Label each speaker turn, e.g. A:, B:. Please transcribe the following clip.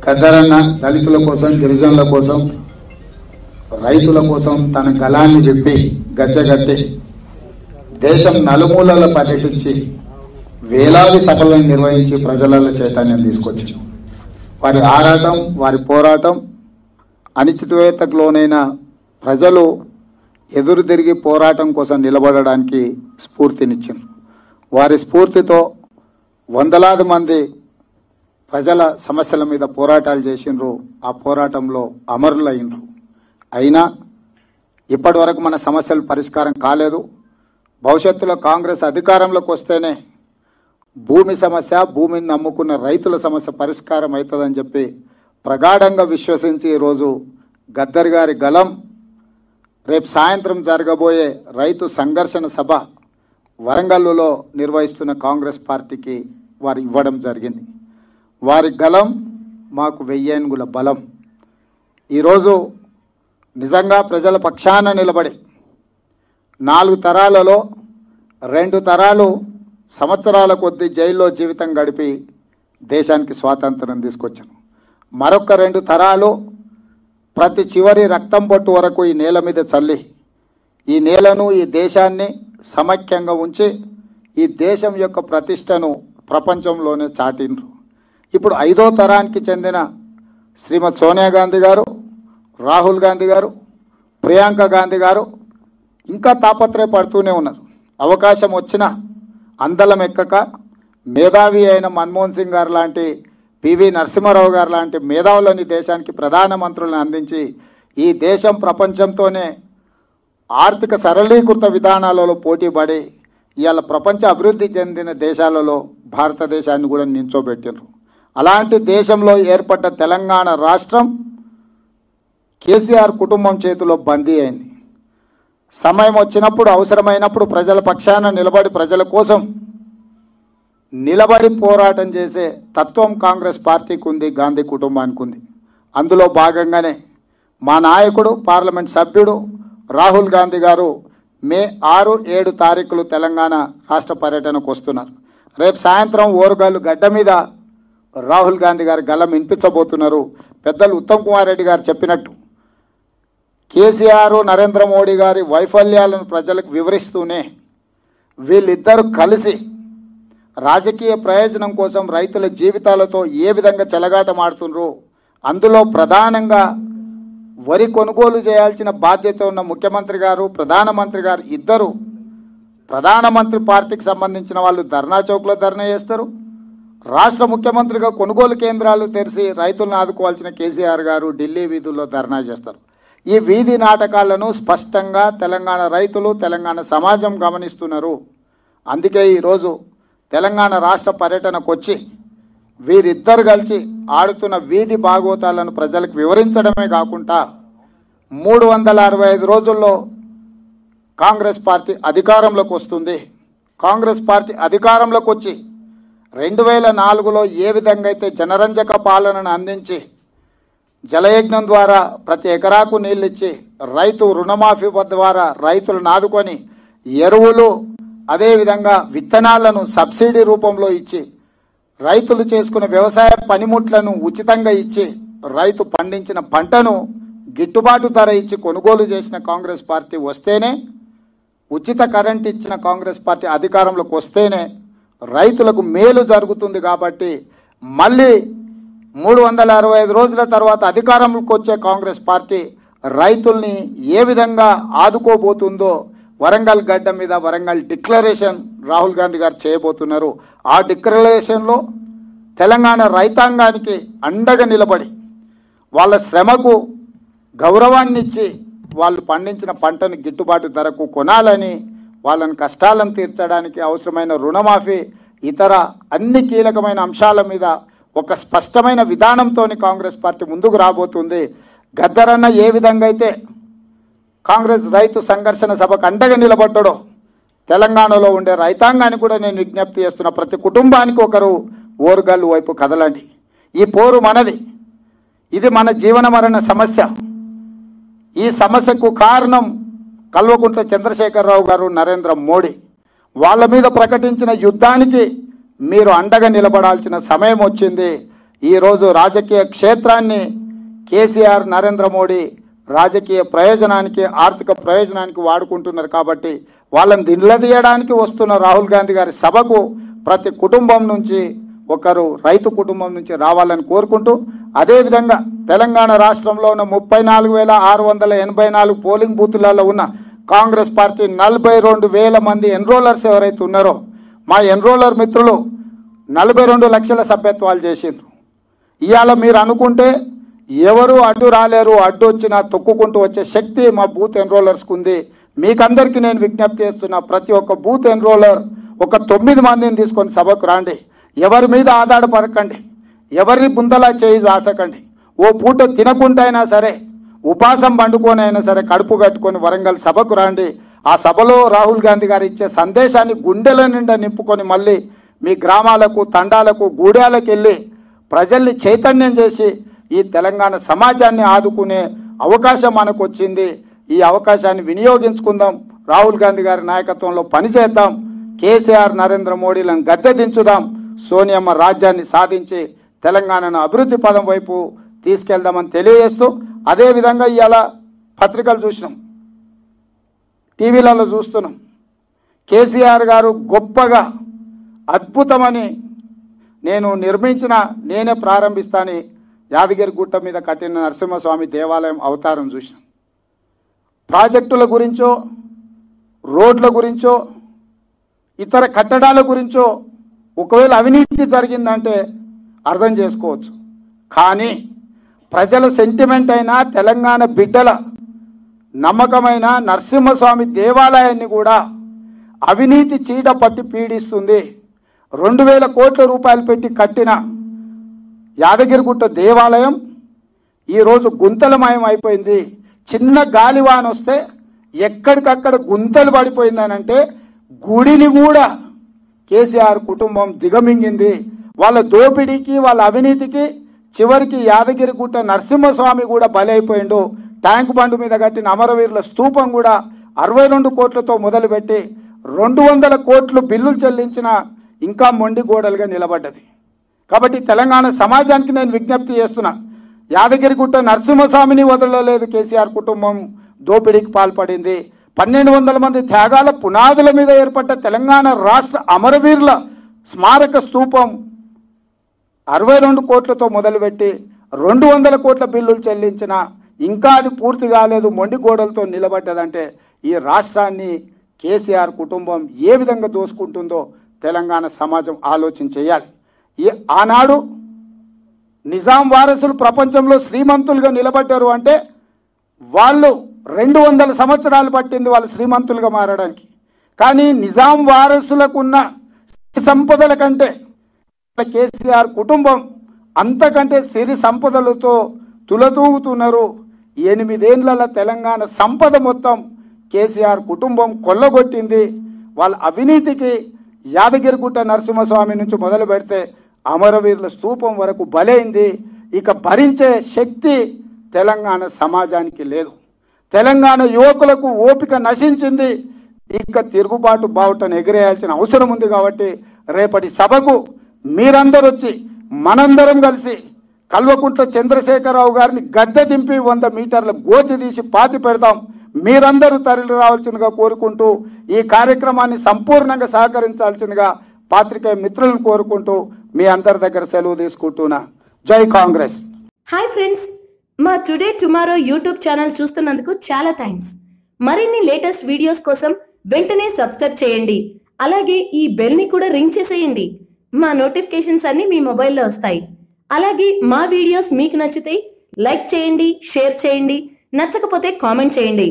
A: గద్దరన్న దళితుల కోసం, గిరిజనుల కోసం, రైతుల కోసం తన గలాన్ని విప్పి గచ్చగట్టి దేశం నలుమూలల పర్యటించి వేలాది సభలను నిర్వహించి ప్రజలలో చైతన్యం తీసుకొచ్చి వారి ఆరాటం, వారి పోరాటం అనిశ్చితవేత్తకు లోనైన ప్రజలు ఎదురు తిరిగి పోరాటం కోసం నిలబడడానికి స్ఫూర్తినిచ్చింది. వారి స్ఫూర్తితో వందలాది మంది ప్రజల సమస్యల మీద పోరాటాలు చేసిండ్రు. ఆ పోరాటంలో అమరులైనరు. అయినా ఇప్పటి వరకు మన సమస్యలు పరిష్కారం కాలేదు. భవిష్యత్తులో కాంగ్రెస్ అధికారంలోకి వస్తేనే భూమి సమస్య, భూమిని నమ్ముకున్న రైతుల సమస్య పరిష్కారం అవుతుందని చెప్పి ప్రగాఢంగా విశ్వసించి ఈరోజు గద్దర్ గారి గలం రేపు సాయంత్రం జరగబోయే రైతు సంఘర్షణ సభ వరంగల్లో నిర్వహిస్తున్న కాంగ్రెస్ పార్టీకి వారు ఇవ్వడం జరిగింది. వారి గలం మాకు 1000 ఏనుగుల బలం. ఈరోజు నిజంగా ప్రజల పక్షాన నిలబడి 4 తరాలలో 2 తరాలు సంవత్సరాల కొద్దీ జైల్లో జీవితం గడిపి దేశానికి స్వాతంత్రం తీసుకొచ్చాను. మరొక 2 తరాలు ప్రతి చివరి రక్తం బొట్టు వరకు ఈ నేల మీద చల్లి ఈ నేలను, ఈ దేశాన్ని సమైక్యంగా ఉంచి ఈ దేశం యొక్క ప్రతిష్టను ప్రపంచంలోనే చాటిండ్రు. ఇప్పుడు 5వ తరానికి చెందిన శ్రీమతి సోనియా గాంధీ గారు, రాహుల్ గాంధీ గారు, ప్రియాంక గాంధీ గారు ఇంకా తాపత్రయపడుతూనే ఉన్నారు. అవకాశం వచ్చినా అందలం ఎక్కక మేధావి అయిన మన్మోహన్ సింగ్ గారు లాంటి, పివి నరసింహారావు గారు లాంటి మేధావులని దేశానికి ప్రధానమంత్రులను అందించి ఈ దేశం ప్రపంచంతోనే ఆర్థిక సరళీకృత విధానాలలో పోటీపడి ఇవాళ ప్రపంచ అభివృద్ధి చెందిన దేశాలలో భారతదేశాన్ని కూడా నించోబెట్టినారు. అలాంటి దేశంలో ఏర్పడ్డ తెలంగాణ రాష్ట్రం కేసీఆర్ కుటుంబం చేతిలో బందీ అయింది. సమయం వచ్చినప్పుడు, అవసరమైనప్పుడు ప్రజల పక్షాన నిలబడి ప్రజల కోసం నిలబడి పోరాటం చేసే తత్వం కాంగ్రెస్ పార్టీకి ఉంది, గాంధీ కుటుంబానికి ఉంది. అందులో భాగంగానే మా నాయకుడు, పార్లమెంట్ సభ్యుడు రాహుల్ గాంధీ గారు మే 6, 7 తారీఖులు తెలంగాణ రాష్ట్ర పర్యటనకు వస్తున్నారు. రేపు సాయంత్రం ఓరుగల్లు గడ్డ మీద రాహుల్ గాంధీ గారి గలం వినిపించబోతున్నారు. పెద్దలు ఉత్తమ్ కుమార్ రెడ్డి గారు చెప్పినట్టు కేసీఆర్, నరేంద్ర మోడీ గారి వైఫల్యాలను ప్రజలకు వివరిస్తూనే వీళ్ళిద్దరూ కలిసి రాజకీయ ప్రయోజనం కోసం రైతుల జీవితాలతో ఏ విధంగా చెలగాటమాడుతున్నారు, అందులో ప్రధానంగా వరి కొనుగోలు చేయాల్సిన బాధ్యత ఉన్న ముఖ్యమంత్రి గారు, ప్రధానమంత్రి గారు ఇద్దరు ప్రధానమంత్రి పార్టీకి సంబంధించిన వాళ్ళు ధర్నా చౌక్లో ధర్నా చేస్తారు. రాష్ట్ర ముఖ్యమంత్రిగా కొనుగోలు కేంద్రాలు తెరిచి రైతులను ఆదుకోవాల్సిన కేసీఆర్ గారు ఢిల్లీ వీధుల్లో ధర్నా చేస్తారు. ఈ వీధి నాటకాలను స్పష్టంగా తెలంగాణ రైతులు, తెలంగాణ సమాజం గమనిస్తున్నారు. అందుకే ఈరోజు తెలంగాణ రాష్ట్ర పర్యటనకు వచ్చి వీరిద్దరు కలిసి ఆడుతున్న వీధి భాగవతాలను ప్రజలకు వివరించడమే కాకుండా 365 రోజుల్లో కాంగ్రెస్ పార్టీ అధికారంలోకి వస్తుంది. కాంగ్రెస్ పార్టీ అధికారంలోకి వచ్చి 2004లో ఏ విధంగా అయితే జనరంజక పాలనను అందించి జలయజ్ఞం ద్వారా ప్రతి ఎకరాకు నీళ్ళు ఇచ్చి రైతు రుణమాఫీ ద్వారా రైతులను ఆదుకొని ఎరువులు, అదేవిధంగా విత్తనాలను సబ్సిడీ రూపంలో ఇచ్చి రైతులు చేసుకునే వ్యవసాయ పనిముట్లను ఉచితంగా ఇచ్చి రైతు పండించిన పంటను గిట్టుబాటు ధర ఇచ్చి కొనుగోలు చేసిన కాంగ్రెస్ పార్టీ వస్తేనే, ఉచిత కరెంట్ ఇచ్చిన కాంగ్రెస్ పార్టీ అధికారంలోకి వస్తేనే రైతులకు మేలు జరుగుతుంది. కాబట్టి మళ్ళీ 365 రోజుల తర్వాత అధికారంలోకి వచ్చే కాంగ్రెస్ పార్టీ రైతుల్ని ఏ విధంగా ఆదుకోబోతుందో వరంగల్ గడ్డ మీద వరంగల్ డిక్లరేషన్ రాహుల్ గాంధీ గారు చేయబోతున్నారు. ఆ డిక్లరేషన్లో తెలంగాణ రైతాంగానికి అండగా నిలబడి వాళ్ళ శ్రమకు గౌరవాన్ని ఇచ్చి వాళ్ళు పండించిన పంటను గిట్టుబాటు ధరకు కొనాలని, వాళ్ళని కష్టాలను తీర్చడానికి అవసరమైన రుణమాఫీ, ఇతర అన్ని కీలకమైన అంశాల మీద ఒక స్పష్టమైన విధానంతో కాంగ్రెస్ పార్టీ ముందుకు రాబోతుంది. గద్దరన్న ఏ విధంగా అయితే కాంగ్రెస్ రైతు సంఘర్షణ సభకు అండగా నిలబడ్డాడో తెలంగాణలో ఉండే రైతాంగాన్ని కూడా నేను విజ్ఞప్తి చేస్తున్న, ప్రతి కుటుంబానికి ఒకరు ఓరుగల్లు వైపు కదలండి. ఈ పోరు మనది, ఇది మన జీవన మరణ సమస్య. ఈ సమస్యకు కారణం కల్వకుంట్ల చంద్రశేఖరరావు గారు, నరేంద్ర మోడీ. వాళ్ళ మీద ప్రకటించిన యుద్ధానికి మీరు అండగా నిలబడాల్సిన సమయం వచ్చింది. ఈరోజు రాజకీయ క్షేత్రాన్ని కేసీఆర్ నరేంద్ర మోడీ రాజకీయ ప్రయోజనానికి ఆర్థిక ప్రయోజనానికి వాడుకుంటున్నారు. కాబట్టి వాళ్ళని దిల్లదీయడానికి వస్తున్న రాహుల్ గాంధీ గారి సభకు ప్రతి కుటుంబం నుంచి ఒకరు రైతు కుటుంబం నుంచి రావాలని కోరుకుంటూ, అదేవిధంగా తెలంగాణ రాష్ట్రంలో ఉన్న 34,684 పోలింగ్ బూతులలో ఉన్న కాంగ్రెస్ పార్టీ 42,000 మంది ఎన్రోలర్స్ ఎవరైతే ఉన్నారో మా ఎన్రోలర్ మిత్రులు 42 లక్షల సభ్యత్వాలు చేసిండ్రు. ఇవాళ మీరు అనుకుంటే ఎవరు అడ్డు రాలేరు, అడ్డు వచ్చినా తొక్కుకుంటూ వచ్చే శక్తి మా బూత్ ఎన్రోలర్స్కి ఉంది. మీకందరికీ నేను విజ్ఞప్తి చేస్తున్నా, ప్రతి ఒక్క బూత్ ఎన్రోలర్ ఒక 9 మందిని తీసుకొని సభకు రండి. ఎవరి మీద ఆధారపడకండి, ఎవరిని బుందలా చేయి దాసకండి. ఓ పూట తినకుండా అయినా సరే, ఉపాసం పండుకొని అయినా సరే కడుపు కట్టుకొని వరంగల్ సభకు రండి. ఆ సభలో రాహుల్ గాంధీ గారు ఇచ్చే సందేశాన్ని గుండెల నిండా నింపుకొని మళ్ళీ మీ గ్రామాలకు, తండాలకు, గూడాలకు వెళ్ళి ప్రజల్ని చైతన్యం చేసి ఈ తెలంగాణ సమాజాన్ని ఆదుకునే అవకాశం మనకు వచ్చింది. ఈ అవకాశాన్ని వినియోగించుకుందాం. రాహుల్ గాంధీ గారి నాయకత్వంలో పనిచేద్దాం. కేసీఆర్ నరేంద్ర మోడీలను గద్దె దించుదాం. సోనియమ్మ రాజ్యాన్ని సాధించి తెలంగాణను అభివృద్ధి పదం వైపు తీసుకెళ్దామని తెలియజేస్తూ, అదేవిధంగా ఇవాళ పత్రికలు చూసినాం, టీవీలలో చూస్తున్నాం. కేసీఆర్ గారు గొప్పగా అద్భుతమని నేను నిర్మించిన నేనే ప్రారంభిస్తానని యాదగిరి గుట్ట మీద కట్టిన నరసింహస్వామి దేవాలయం అవతారం చూసినాం. ప్రాజెక్టుల గురించో, రోడ్ల గురించో, ఇతర కట్టడాల గురించో ఒకవేళ అవినీతి జరిగిందంటే అర్థం చేసుకోవచ్చు. కానీ ప్రజల సెంటిమెంట్ అయినా తెలంగాణ బిడ్డల నమ్మకమైన నరసింహస్వామి దేవాలయాన్ని కూడా అవినీతి చీడ పట్టి పీడిస్తుంది. 2,000 కోట్ల రూపాయలు పెట్టి కట్టిన యాదగిరిగుట్ట దేవాలయం ఈరోజు గుంతలమయం అయిపోయింది. చిన్న గాలివాన వస్తే ఎక్కడికక్కడ గుంతలు పడిపోయిందనంటే గుడిని కూడా కేసీఆర్ కుటుంబం దిగమింగింది. వాళ్ళ దోపిడీకి, వాళ్ళ అవినీతికి చివరికి యాదగిరిగుట్ట నరసింహస్వామి కూడా బలైపోయిండు. ట్యాంక్ బండు మీద కట్టిన అమరవీరుల స్తూపం కూడా 62 కోట్లతో మొదలుపెట్టి 200 కోట్లు బిల్లులు చెల్లించిన ఇంకా మొండి గోడలుగా నిలబడ్డది. కాబట్టి తెలంగాణ సమాజానికి నేను విజ్ఞప్తి చేస్తున్నా, యాదగిరిగుట్ట నరసింహస్వామిని వదలలేదు కేసీఆర్ కుటుంబం. దోపిడీకి పాల్పడింది. 1,200 మంది త్యాగాల పునాదుల మీద ఏర్పడ్డ తెలంగాణ రాష్ట్ర అమరవీరుల స్మారక స్తూపం 62 కోట్లతో మొదలుపెట్టి 200 కోట్ల బిల్లులు చెల్లించిన ఇంకా అది పూర్తి కాలేదు, మొండి గోడలతో నిలబడ్డదంటే ఈ రాష్ట్రాన్ని కేసీఆర్ కుటుంబం ఏ విధంగా దోసుకుంటుందో తెలంగాణ సమాజం ఆలోచన చేయాలి. ఆనాడు నిజాం వారసులు ప్రపంచంలో శ్రీమంతులుగా నిలబడ్డారు అంటే వాళ్ళు 200 సంవత్సరాలు పట్టింది వాళ్ళు శ్రీమంతులుగా మారడానికి. కానీ నిజాం వారసులకున్న సంపదల కంటే కేసీఆర్ కుటుంబం అంతకంటే సిరి సంపదలతో తులతూగుతున్నారు. 8 ఏళ్ల తెలంగాణ సంపద మొత్తం కేసీఆర్ కుటుంబం కొల్లగొట్టింది. వాళ్ళ అవినీతికి యాదగిరిగుట్ట నరసింహస్వామి నుంచి మొదలు పెడితే అమరవీరుల స్తూపం వరకు బలైంది. ఇక భరించే శక్తి తెలంగాణ సమాజానికి లేదు. తెలంగాణ యువకులకు ఓపిక నశించింది. ఇక తిరుగుబాటు బావుటను ఎగిరేయాల్సిన అవసరం ఉంది. కాబట్టి రేపటి సభకు మీరందరూ వచ్చి మనందరం కలిసి కల్వకుంట్ల చంద్రశేఖరరావు గారిని గద్దె దింపి 100 మీటర్ల గోతి తీసి పాతి పెడదాం. మీరందరూ తరలి రావాల్సిందిగా కోరుకుంటూ ఈ కార్యక్రమాన్ని సంపూర్ణంగా సహకరించాల్సిందిగా పాత్రికేయ మిత్రులను కోరుకుంటూ మీ అందరి దగ్గర సెలవు తీసుకుంటున్నా. జై కాంగ్రెస్.
B: హాయ్ ఫ్రెండ్స్, మా టుడే టుమారో యూట్యూబ్ ఛానల్ చూస్తున్నందుకు చాలా థ్యాంక్స్. మరిన్ని లేటెస్ట్ వీడియోస్ కోసం వెంటనే సబ్స్క్రైబ్ చేయండి. అలాగే ఈ బెల్ ని కూడా రింగ్ చేసేయండి. మా నోటిఫికేషన్స్ అన్ని మీ మొబైల్లో వస్తాయి. అలాగే మా వీడియోస్ మీకు నచ్చితే లైక్ చేయండి, షేర్ చేయండి, నచ్చకపోతే కామెంట్ చేయండి.